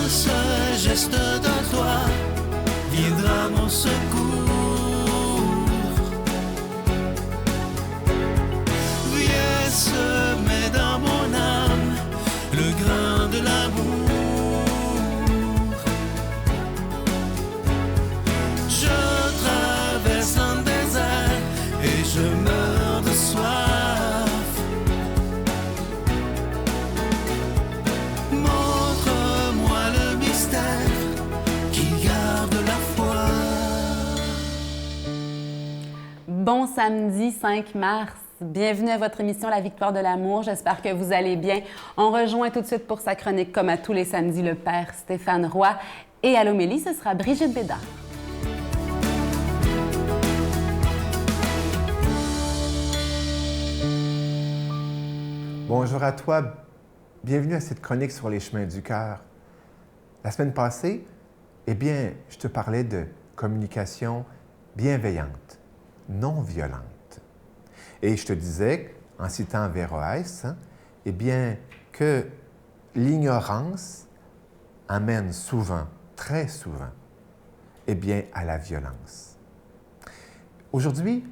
ce geste d'un doigt viendra mon secours. Viens semer dans mon âme le grain de l'amour. Je traverse un désert et je meurs de soif. Montre-moi le mystère qui garde la foi. Bon samedi 5 mars. Bienvenue à votre émission La Victoire de l'amour. J'espère que vous allez bien. On rejoint tout de suite pour sa chronique, comme à tous les samedis, le père Stéphane Roy. Et à l'homélie, ce sera Brigitte Bédard. Bonjour à toi. Bienvenue à cette chronique sur les chemins du cœur. La semaine passée, je te parlais de communication bienveillante, non violente. Et je te disais, en citant Averroès, que l'ignorance amène souvent, très souvent, à la violence. Aujourd'hui,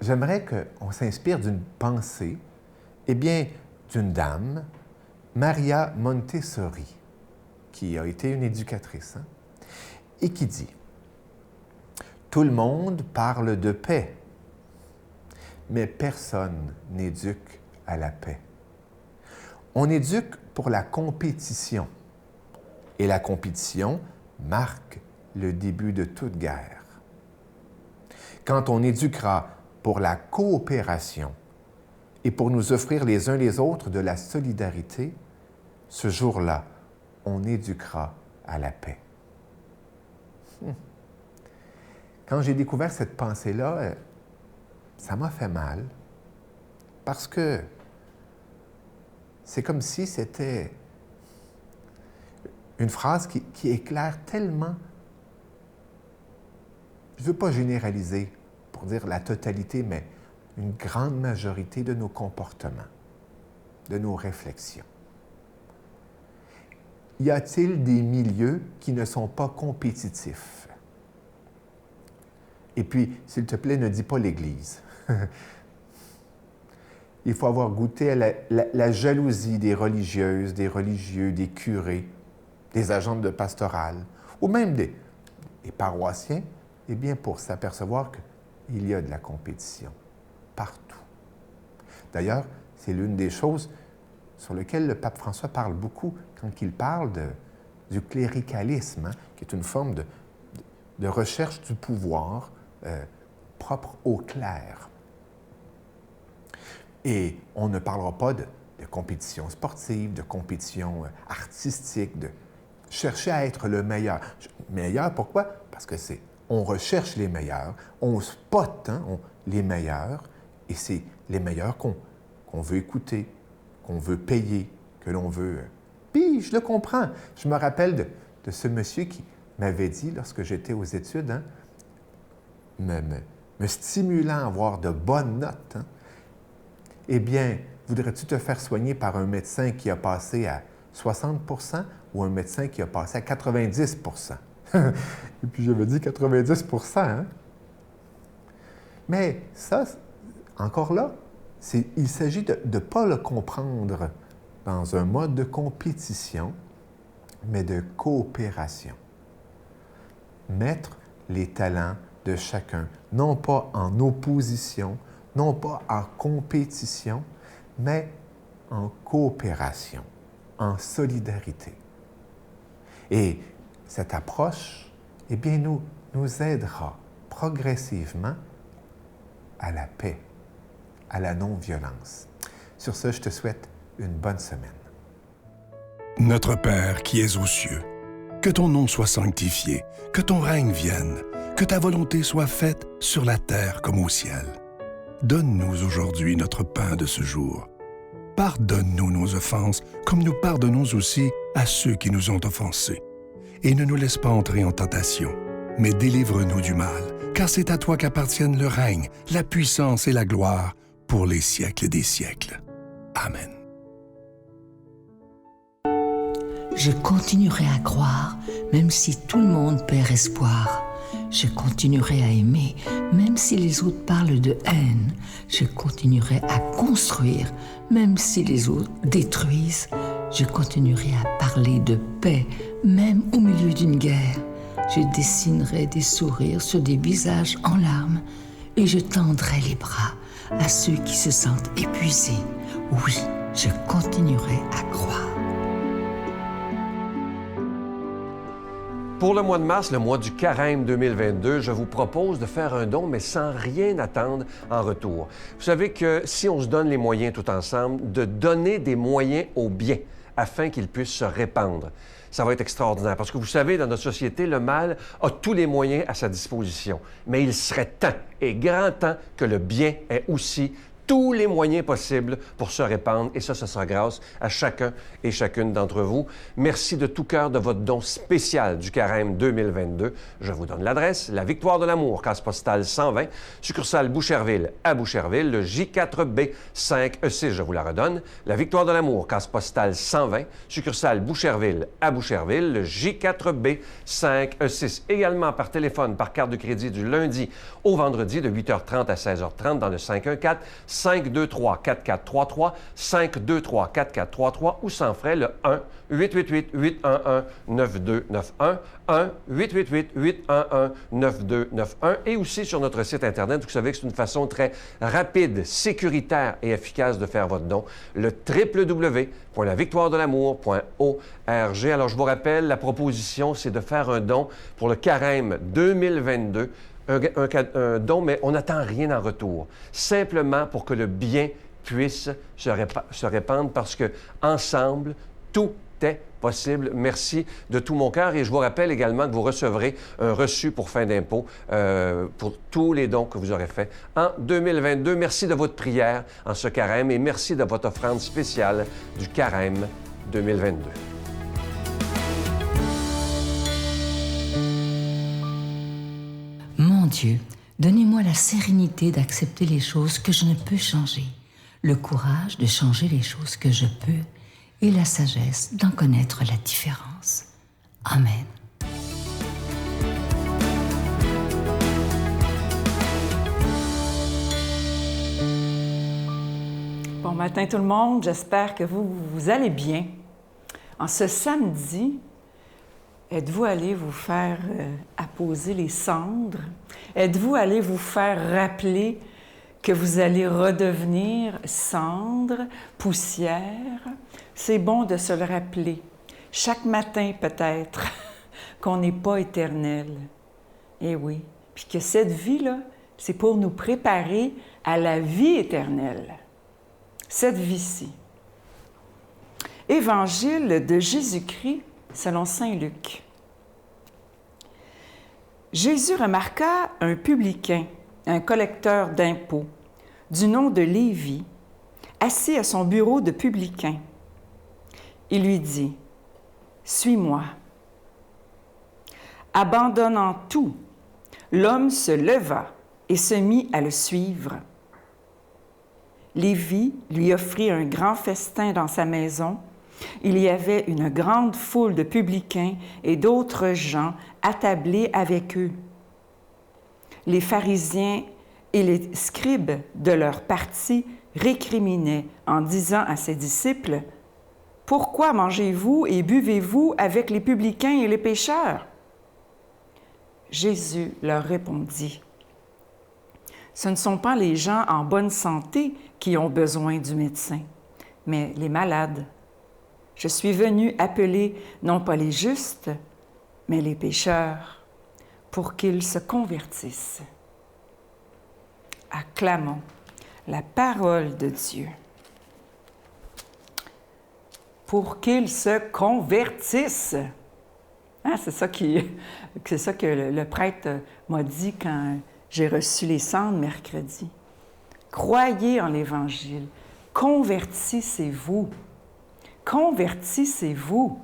j'aimerais qu'on s'inspire d'une pensée, d'une dame, Maria Montessori, qui a été une éducatrice, et qui dit « Tout le monde parle de paix, mais personne n'éduque à la paix. On éduque pour la compétition, et la compétition marque le début de toute guerre. Quand on éduquera pour la coopération et pour nous offrir les uns les autres de la solidarité, ce jour-là, on éduquera à la paix. » Quand j'ai découvert cette pensée-là, ça m'a fait mal, parce que c'est comme si c'était une phrase qui éclaire tellement. Je ne veux pas généraliser pour dire la totalité, mais une grande majorité de nos comportements, de nos réflexions. Y a-t-il des milieux qui ne sont pas compétitifs? Et puis, s'il te plaît, ne dis pas l'Église. Il faut avoir goûté à la jalousie des religieuses, des religieux, des curés, des agents de pastorale, ou même des paroissiens, pour s'apercevoir qu'il y a de la compétition partout. D'ailleurs, c'est l'une des choses sur lesquelles le pape François parle beaucoup quand il parle du cléricalisme, qui est une forme de recherche du pouvoir propre au clerc. Et on ne parlera pas de compétition sportive, de compétition artistique, de chercher à être le meilleur. Meilleur, pourquoi? Parce que on recherche les meilleurs, on spot les meilleurs, et c'est les meilleurs qu'on veut écouter, qu'on veut payer, que l'on veut... Puis, je le comprends. Je me rappelle de ce monsieur qui m'avait dit, lorsque j'étais aux études, me stimulant à avoir de bonnes notes, voudrais-tu te faire soigner par un médecin qui a passé à 60 % ou un médecin qui a passé à 90 %? Et puis j'avais dit 90 %. Mais ça, encore là, il s'agit de ne pas le comprendre dans un mode de compétition, mais de coopération. Mettre les talents de chacun, non pas en opposition, non pas en compétition, mais en coopération, en solidarité. Et cette approche, nous aidera progressivement à la paix, à la non-violence. Sur ce, je te souhaite une bonne semaine. Notre Père qui es aux cieux, que ton nom soit sanctifié, que ton règne vienne, que ta volonté soit faite sur la terre comme au ciel. Donne-nous aujourd'hui notre pain de ce jour. Pardonne-nous nos offenses, comme nous pardonnons aussi à ceux qui nous ont offensés. Et ne nous laisse pas entrer en tentation, mais délivre-nous du mal, car c'est à toi qu'appartiennent le règne, la puissance et la gloire pour les siècles des siècles. Amen. Je continuerai à croire, même si tout le monde perd espoir. Je continuerai à aimer, même si les autres parlent de haine. Je continuerai à construire, même si les autres détruisent. Je continuerai à parler de paix, même au milieu d'une guerre. Je dessinerai des sourires sur des visages en larmes et je tendrai les bras à ceux qui se sentent épuisés. Oui, je continuerai à croire. Pour le mois de mars, le mois du Carême 2022, je vous propose de faire un don, mais sans rien attendre en retour. Vous savez que si on se donne les moyens tout ensemble, de donner des moyens au bien afin qu'ils puissent se répandre, ça va être extraordinaire. Parce que vous savez, dans notre société, le mal a tous les moyens à sa disposition. Mais il serait temps, et grand temps, que le bien ait aussi tous les moyens possibles pour se répandre. Et ça sera grâce à chacun et chacune d'entre vous. Merci de tout cœur de votre don spécial du Carême 2022. Je vous donne l'adresse, la Victoire de l'Amour, case postale 120, succursale Boucherville à Boucherville, le J4B 5E6, je vous la redonne. La Victoire de l'Amour, case postale 120, succursale Boucherville à Boucherville, le J4B 5E6. Également par téléphone, par carte de crédit du lundi au vendredi de 8h30 à 16h30 dans le 514-523-4433, 523-4433 ou sans frais le 1-888-811-9291, 1-888-811-9291 et aussi sur notre site Internet. Vous savez que c'est une façon très rapide, sécuritaire et efficace de faire votre don, le www.lavictoiredelamour.org. Alors, je vous rappelle, la proposition, c'est de faire un don pour le Carême 2022. Un don, mais on n'attend rien en retour. Simplement pour que le bien puisse se répandre parce que ensemble, tout est possible. Merci de tout mon cœur. Et je vous rappelle également que vous recevrez un reçu pour fin d'impôt pour tous les dons que vous aurez faits en 2022. Merci de votre prière en ce carême et merci de votre offrande spéciale du Carême 2022. Mon Dieu, donnez-moi la sérénité d'accepter les choses que je ne peux changer, le courage de changer les choses que je peux et la sagesse d'en connaître la différence. Amen. Bon matin tout le monde, j'espère que vous allez bien. En ce samedi, êtes-vous allé vous faire apposer les cendres? Êtes-vous allé vous faire rappeler que vous allez redevenir cendre, poussière? C'est bon de se le rappeler. Chaque matin peut-être qu'on n'est pas éternel. Eh oui, puis que cette vie-là, c'est pour nous préparer à la vie éternelle. Cette vie-ci. Évangile de Jésus-Christ selon saint Luc. Jésus remarqua un publicain, un collecteur d'impôts, du nom de Lévi, assis à son bureau de publicain. Il lui dit, « Suis-moi. » Abandonnant tout, l'homme se leva et se mit à le suivre. Lévi lui offrit un grand festin dans sa maison. Il y avait une grande foule de publicains et d'autres gens attablés avec eux. Les pharisiens et les scribes de leur parti récriminaient en disant à ses disciples, « Pourquoi mangez-vous et buvez-vous avec les publicains et les pécheurs? » Jésus leur répondit, « Ce ne sont pas les gens en bonne santé qui ont besoin du médecin, mais les malades. Je suis venu appeler non pas les justes, mais les pécheurs, pour qu'ils se convertissent. » Acclamons la parole de Dieu. Pour qu'ils se convertissent. Hein, c'est ça que le prêtre m'a dit quand j'ai reçu les cendres mercredi. Croyez en l'Évangile. Convertissez-vous. Convertissez-vous.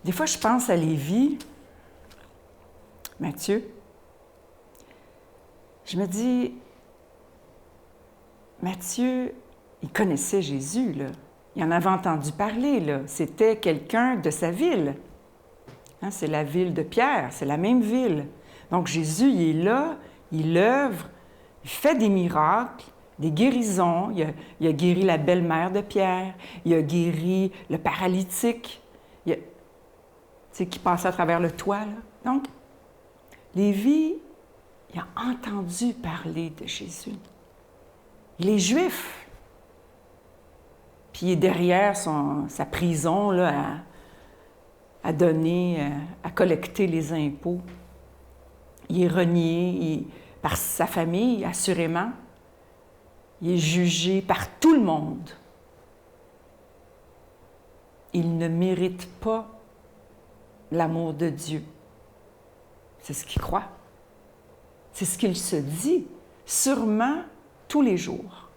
Des fois, je pense à Lévi, Matthieu. Je me dis, Matthieu, il connaissait Jésus, là. Il en avait entendu parler, là. C'était quelqu'un de sa ville. Hein, c'est la ville de Pierre, c'est la même ville. Donc Jésus, il est là, il œuvre, il fait des miracles, des guérisons. Il a guéri la belle-mère de Pierre, il a guéri le paralytique, tu sais, qui passait à travers le toit, là. Donc, Lévi, il a entendu parler de Jésus. Il est juif. Puis il est derrière sa prison, là, à donner, à collecter les impôts. Il est renié par sa famille, assurément. Il est jugé par tout le monde. Il ne mérite pas l'amour de Dieu. C'est ce qu'il croit. C'est ce qu'il se dit, sûrement tous les jours.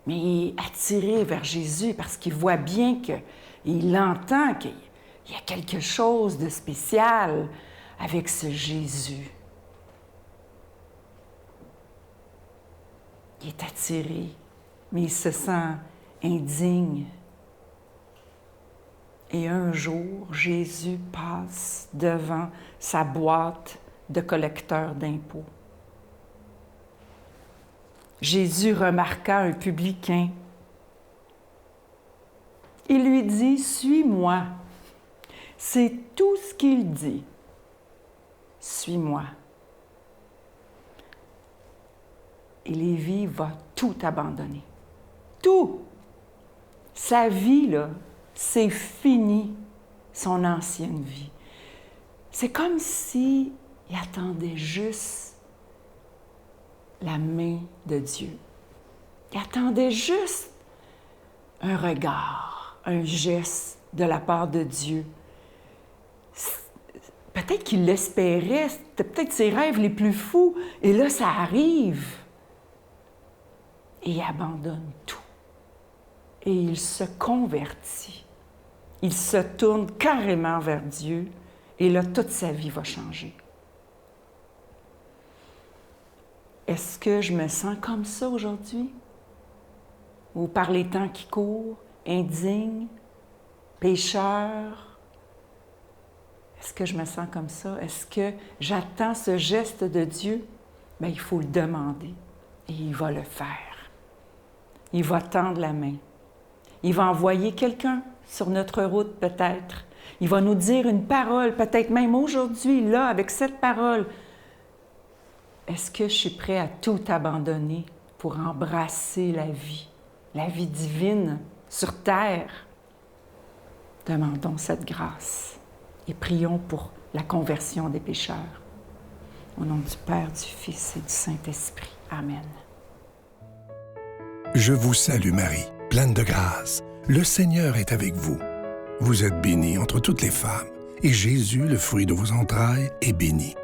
Mais il est attiré vers Jésus parce qu'il voit bien qu'il entend qu'il y a quelque chose de spécial avec ce Jésus. Il est attiré, mais il se sent indigne. Et un jour, Jésus passe devant sa boîte de collecteur d'impôts. Jésus remarqua un publicain. Il lui dit, « Suis-moi. » C'est tout ce qu'il dit. « Suis-moi. » Et Lévi va tout abandonner. Tout! Sa vie, là, c'est fini, son ancienne vie. C'est comme s'il attendait juste la main de Dieu. Il attendait juste un regard, un geste de la part de Dieu. Peut-être qu'il l'espérait, c'était peut-être ses rêves les plus fous, et là, ça arrive. Et il abandonne tout. Et il se convertit. Il se tourne carrément vers Dieu, et là, toute sa vie va changer. Est-ce que je me sens comme ça aujourd'hui? Ou par les temps qui courent, indigne, pécheur? Est-ce que je me sens comme ça? Est-ce que j'attends ce geste de Dieu? Bien, il faut le demander, et il va le faire. Il va tendre la main. Il va envoyer quelqu'un sur notre route, peut-être. Il va nous dire une parole, peut-être même aujourd'hui, là, avec cette parole. Est-ce que je suis prêt à tout abandonner pour embrasser la vie divine sur terre? Demandons cette grâce et prions pour la conversion des pécheurs. Au nom du Père, du Fils et du Saint-Esprit. Amen. Je vous salue Marie, pleine de grâce. Le Seigneur est avec vous. Vous êtes bénie entre toutes les femmes, et Jésus, le fruit de vos entrailles, est béni.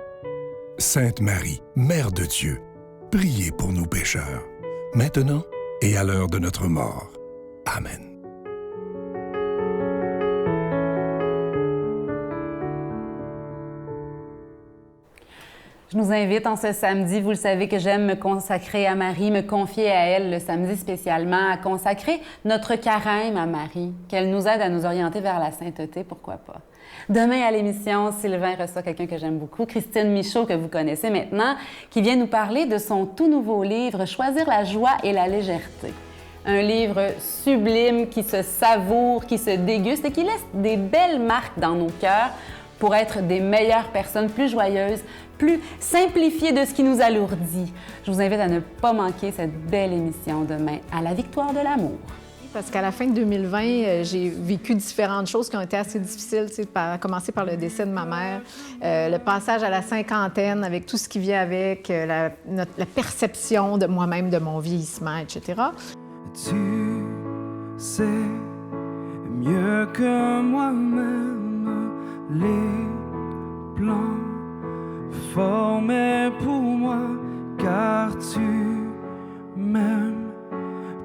Sainte Marie, Mère de Dieu, priez pour nous pécheurs, maintenant et à l'heure de notre mort. Amen. Je nous invite en ce samedi, vous le savez que j'aime me consacrer à Marie, me confier à elle le samedi spécialement, à consacrer notre carême à Marie, qu'elle nous aide à nous orienter vers la sainteté, pourquoi pas. Demain à l'émission, Sylvain reçoit quelqu'un que j'aime beaucoup, Christine Michaud, que vous connaissez maintenant, qui vient nous parler de son tout nouveau livre « Choisir la joie et la légèreté ». Un livre sublime qui se savoure, qui se déguste et qui laisse des belles marques dans nos cœurs pour être des meilleures personnes, plus joyeuses, plus simplifiées de ce qui nous alourdit. Je vous invite à ne pas manquer cette belle émission demain à la Victoire de l'amour. Parce qu'à la fin de 2020, j'ai vécu différentes choses qui ont été assez difficiles, à commencer par le décès de ma mère, le passage à la cinquantaine avec tout ce qui vient avec, la perception de moi-même, de mon vieillissement, etc. Tu sais mieux que moi-même les plans formés pour moi, car tu m'aimes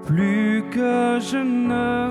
plus que je ne